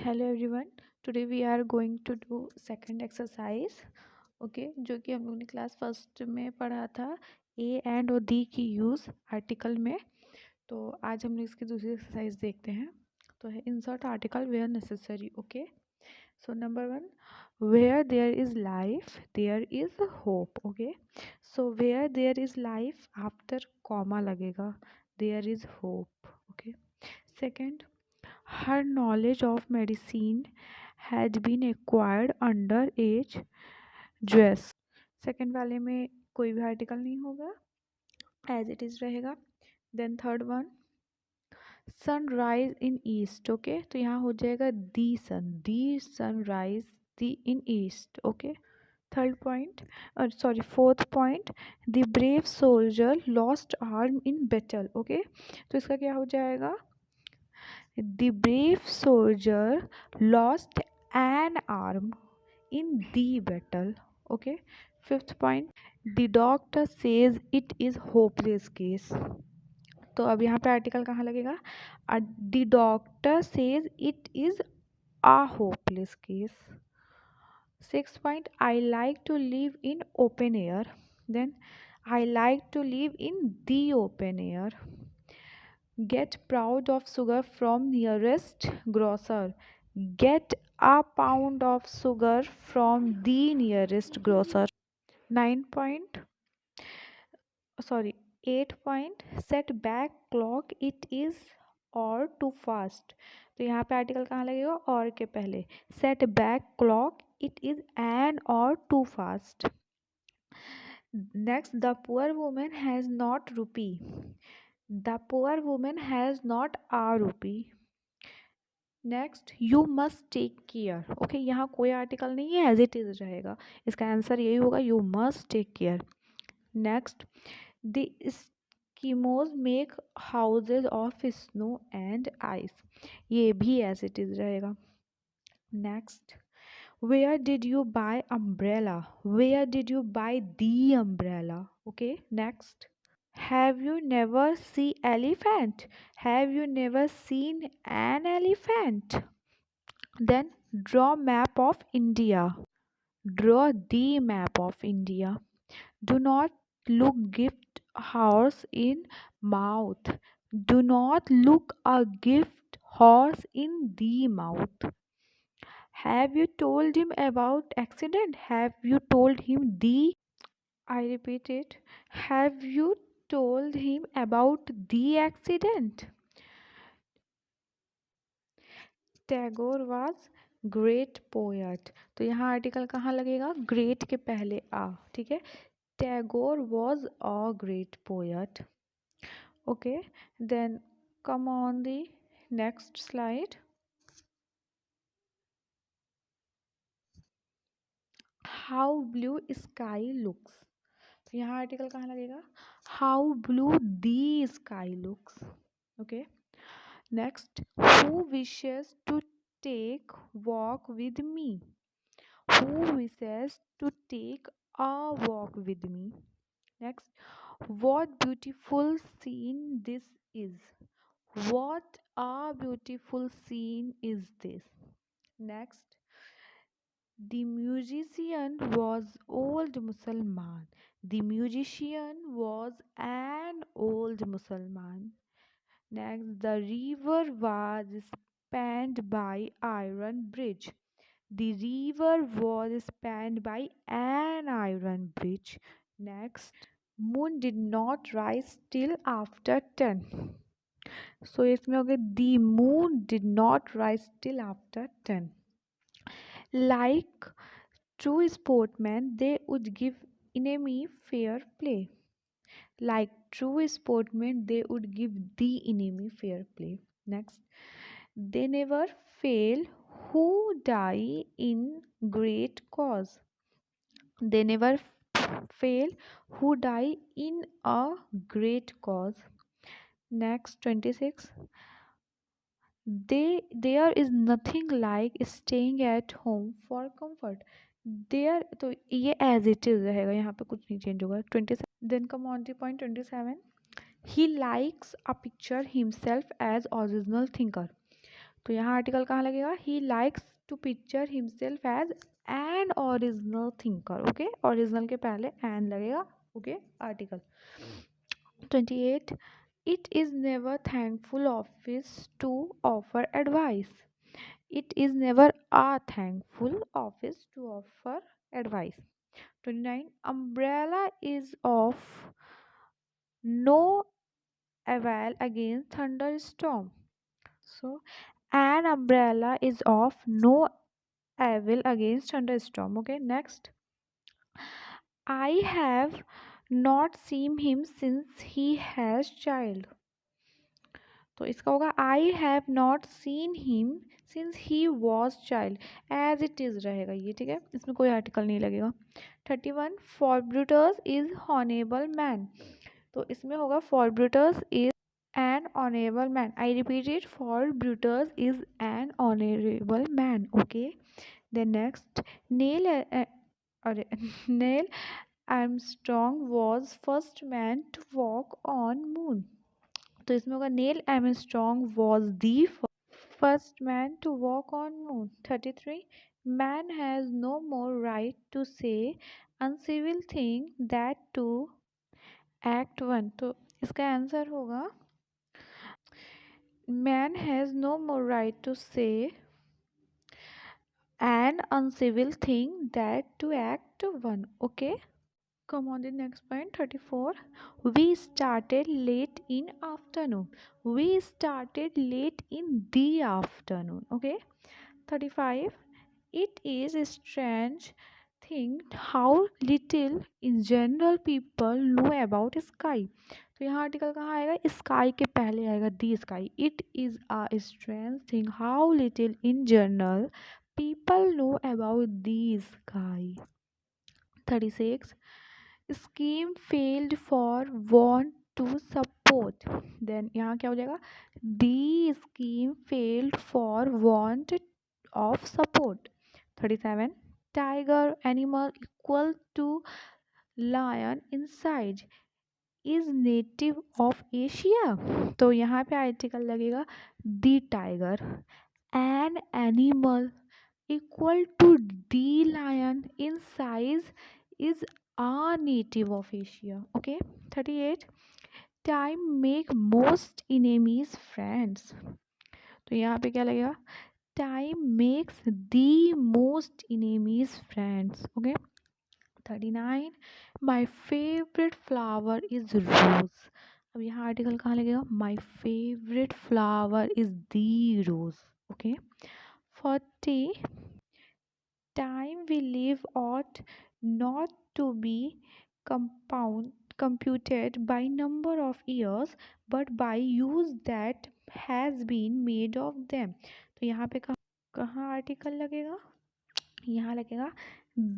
Hello everyone. Today we are going to do second exercise. Okay, जो कि हम लोग ने क्लास फर्स्ट में पढ़ा था ए एंड और दी की यूज़ आर्टिकल में। तो आज हम लोग इसकी दूसरी एक्सरसाइज देखते हैं। तो है insert article where necessary. Okay, so number one, where there is life there is hope. Okay, so where there is life after comma लगेगा, there is hope. Okay, second, her knowledge of medicine had been acquired under age dress। Second वाले में कोई भी article नहीं होगा, as it is रहेगा। Then third one, sunrise in east. Okay, तो यहाँ हो जाएगा the sunrise the in east. Okay, third point, sorry fourth point, the brave soldier lost arm in battle. Okay, तो इसका क्या हो जाएगा, the brave soldier lost an arm in the battle. Okay, fifth point, the doctor says it is hopeless case। तो अब यहाँ पे article कहाँ लगेगा, the doctor says it is a hopeless case। sixth point, I like to live in open air। then I like to live in the open air। Get proud of sugar from nearest grocer। Get a pound of sugar from the nearest grocer। 9 point, sorry 8 point, set back clock it is or too fast। तो यहाँ पे article कहाँ लगेगा, और के पहले। set back clock it is an or too fast। next, the poor woman has not rupee। The poor woman has not a rupee। Next, you must take care. Okay, यहाँ कोई आर्टिकल नहीं है, as it is रहेगा। इसका answer यही होगा, you must take care. Next, the Eskimos make houses of snow and ice. ये भी एज इट इज रहेगा। Next, where did you buy umbrella. Where did you buy the umbrella. Okay, next, have you never seen elephant? Have you never seen an elephant? Then draw map of India. Draw the map of India. Do not look gift horse in mouth. Do not look a gift horse in the mouth। Have you told him about accident? Have you told him the, I repeat it, have you told him about the accident? Tagore was great poet. तो यहाँ article कहाँ लगेगा, great के पहले आ। ठीक है, Tagore was a great poet. Okay, then come on the next slide. How blue sky looks. तो यहाँ आर्टिकल कहाँ लगेगा, how blue the sky looks. Okay, next, who wishes to take walk with me. Who wishes to take a walk with me? Next, what beautiful scene this is. What a beautiful scene is this. Next, the musician was old Mussalman. The musician was an old Mussalman. Next, the river was spanned by iron bridge. The river was spanned by an iron bridge. Next, moon did not rise till after 10। So इसमें हो गया, the moon did not rise till after 10। Like true sportsmen, they would give enemy fair play। Like true sportsmen, they would give the enemy fair play। Next, they never fail who die in great cause। They never fail who die in a great cause। Next, 26, there is nothing like staying at home for comfort। There, तो ये as it is रहेगा, यहाँ पे कुछ नहीं change होगा। 27, then come on the point 27, he likes a picture himself as original thinker. तो यहाँ आर्टिकल कहाँ लगेगा, he likes to picture himself as an original thinker. Okay, original के पहले एन लगेगा। Okay, article 28, it is never thankful office to offer advice. It is never a thankful office to offer advice. 29, umbrella is of no avail against thunderstorm. So, an umbrella is of no avail against thunderstorm. Okay, next. I have not seen him since he has child. तो इसका होगा I have not seen him since he was child, as it is रहेगा ये, ठीक है, इसमें कोई article नहीं लगेगा। 31, for Brutus is honourable man. तो इसमें होगा for Brutus is an honourable man. I repeat it, for Brutus is an honourable man. Okay, then next, Neil अरे Neil Armstrong was first man to walk on moon. तो इसमें होगा Neil Armstrong was the first man to walk on moon. 33, man has no more right to say uncivil thing that to act one. तो इसका answer होगा man has no more right to say an uncivil thing that to act one. Okay, come on the next point. 34, we started late in afternoon. We started late in the afternoon. Okay, 35, it is a strange thing how little in general people know about sky. तो यहाँ article कहाँ आएगा, sky के पहले आएगा the sky. It is a strange thing how little in general people know about the sky. 36, scheme failed for want to support। देन यहाँ क्या हो जाएगा, the scheme failed for want of support। 37, tiger animal equal to lion in size is native of Asia। तो यहाँ पे article लगेगा the tiger an animal equal to the lion in size is a native of Asia. Okay, 38, time make most enemies friends। तो यहाँ पे क्या लगेगा, time makes the most enemies friends। Okay, 39, my favorite flower is rose। अब यहाँ article कहाँ लगेगा, my favorite flower is the rose। Okay, 40, time we live ought not to be computed by number of years but by use that has been made of them। तो यहाँ पे कहाँ article लगेगा, यहाँ लगेगा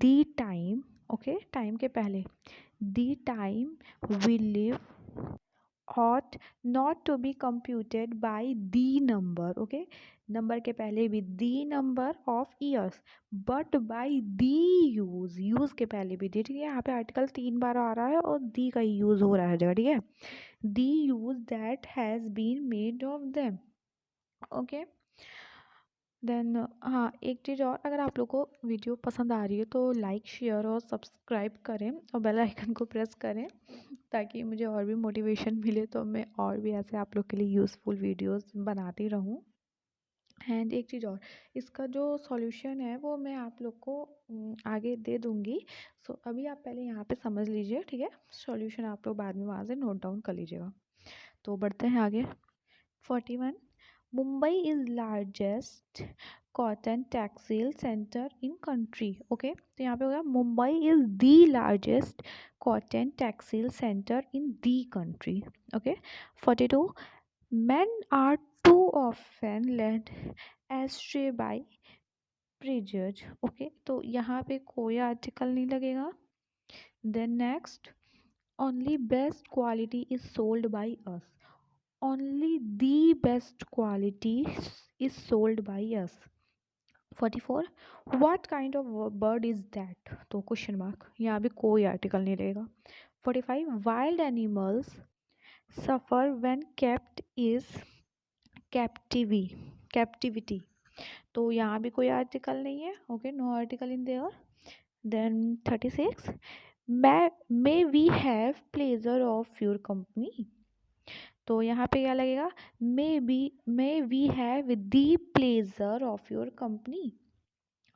the time। ओके, टाइम के पहले the time we live ought not to be computed by the number। Okay, number के पहले भी the number of years but by the use के पहले भी दी, ठीक है। यहाँ पे आर्टिकल 3 बार आ रहा है और दी का ही यूज हो रहा है जगह, ठीक है। the use that has been made of them। Okay, then हाँ एक चीज़ और, अगर आप लोग को वीडियो पसंद आ रही है तो लाइक शेयर और सब्सक्राइब करें और बेल आइकन को प्रेस करें ताकि मुझे और भी मोटिवेशन मिले, तो मैं और भी ऐसे आप लोग के लिए यूज़फुल वीडियोस बनाती रहूँ। एंड एक चीज़ और, इसका जो सॉल्यूशन है वो मैं आप लोग को आगे दे दूँगी। सो अभी आप पहले यहाँ पे समझ लीजिए, ठीक है। सॉल्यूशन आप लोग बाद में वहाँ से नोट डाउन कर लीजिएगा। तो बढ़ते हैं आगे। 41, Mumbai is largest cotton textile center in country। Okay, तो यहाँ पे होगा Mumbai is the largest cotton textile center in the country। Okay, 42, men are too often led astray by prejudice। Okay, तो यहाँ पे कोई आर्टिकल नहीं लगेगा। Then next, only best quality is sold by us। only the best quality is sold by us। 44, what kind of bird is that। तो question mark, यहाँ भी कोई आर्टिकल नहीं रहेगा। 45, wild animals suffer when kept is captivity। Captivity, तो यहाँ भी कोई आर्टिकल नहीं है, okay, no article in there. Then 36, may we have pleasure of your company, तो यहाँ पे क्या लगेगा, may we have the pleasure of your company.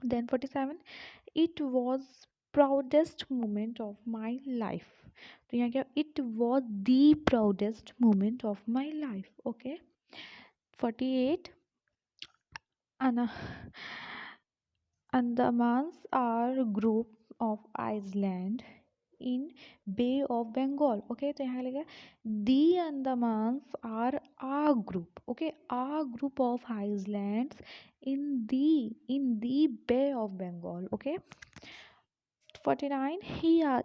Then 47, it was proudest moment of my life, तो यहाँ क्या, it was the proudest moment of my life, okay. 48, Andamans are group of island in Bay of Bengal. Okay, तो यहाँ लगेगा the Andamans are a group. Okay, a group of islands in the Bay of Bengal. Okay. 49,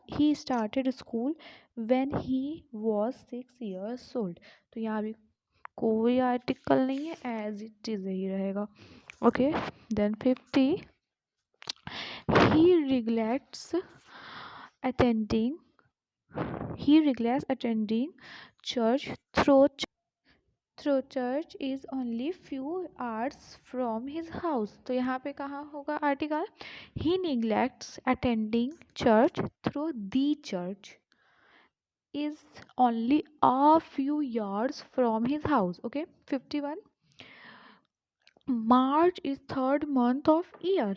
he started school when he was 6 years old. तो यहाँ भी कोई article नहीं है, as it is ही रहेगा, okay. Then 50, he regrets attending attending church through church is only few hours from his house, तो यहाँ पे कहाँ होगा article, he neglects attending church through the church is only a few yards from his house, okay। 51, March is third month of year,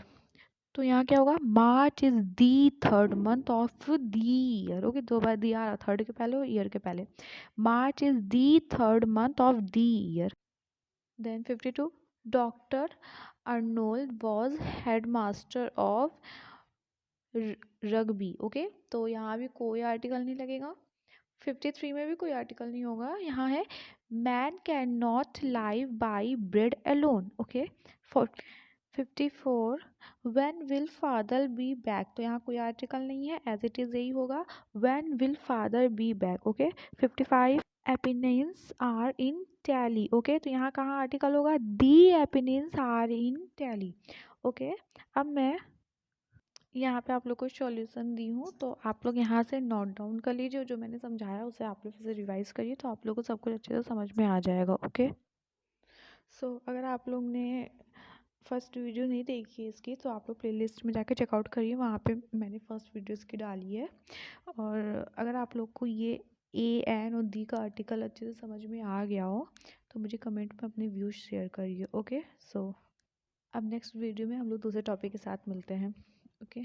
तो यहाँ क्या होगा, March is the third month of the year, okay, दो बार दी आ रहा, third के पहले और ईयर के पहले, March is the third month of the year. Then 52, doctor Arnold was head master of Rugby, okay, तो यहाँ भी कोई आर्टिकल नहीं लगेगा। 53 में भी कोई आर्टिकल नहीं होगा, यहाँ है man can not live by bread alone, okay. 54, when will father be back, तो यहाँ कोई आर्टिकल नहीं है, एज इट इज यही होगा, when will father be back, okay. 55, Apennines are in Italy, okay, तो यहाँ कहाँ आर्टिकल होगा, the Apennines are in Italy, okay. अब मैं यहाँ पे आप लोग को सॉल्यूशन दी हूँ, तो आप लोग यहाँ से नोट डाउन कर लीजिए, जो मैंने समझाया उसे आप लोग फिर से रिवाइज करिए, तो आप लोग को सब कुछ अच्छे से समझ में आ जाएगा, ओके। सो अगर आप लोग ने फर्स्ट वीडियो नहीं देखी है इसकी, तो आप लोग प्लेलिस्ट में जाके चेकआउट करिए, वहाँ पे मैंने फर्स्ट वीडियो इसकी डाली है। और अगर आप लोग को ये ए एन और दी का आर्टिकल अच्छे से समझ में आ गया हो, तो मुझे कमेंट में अपने व्यूज़ शेयर करिए, ओके। सो अब नेक्स्ट वीडियो में हम लोग दूसरे टॉपिक के साथ मिलते हैं, ओके।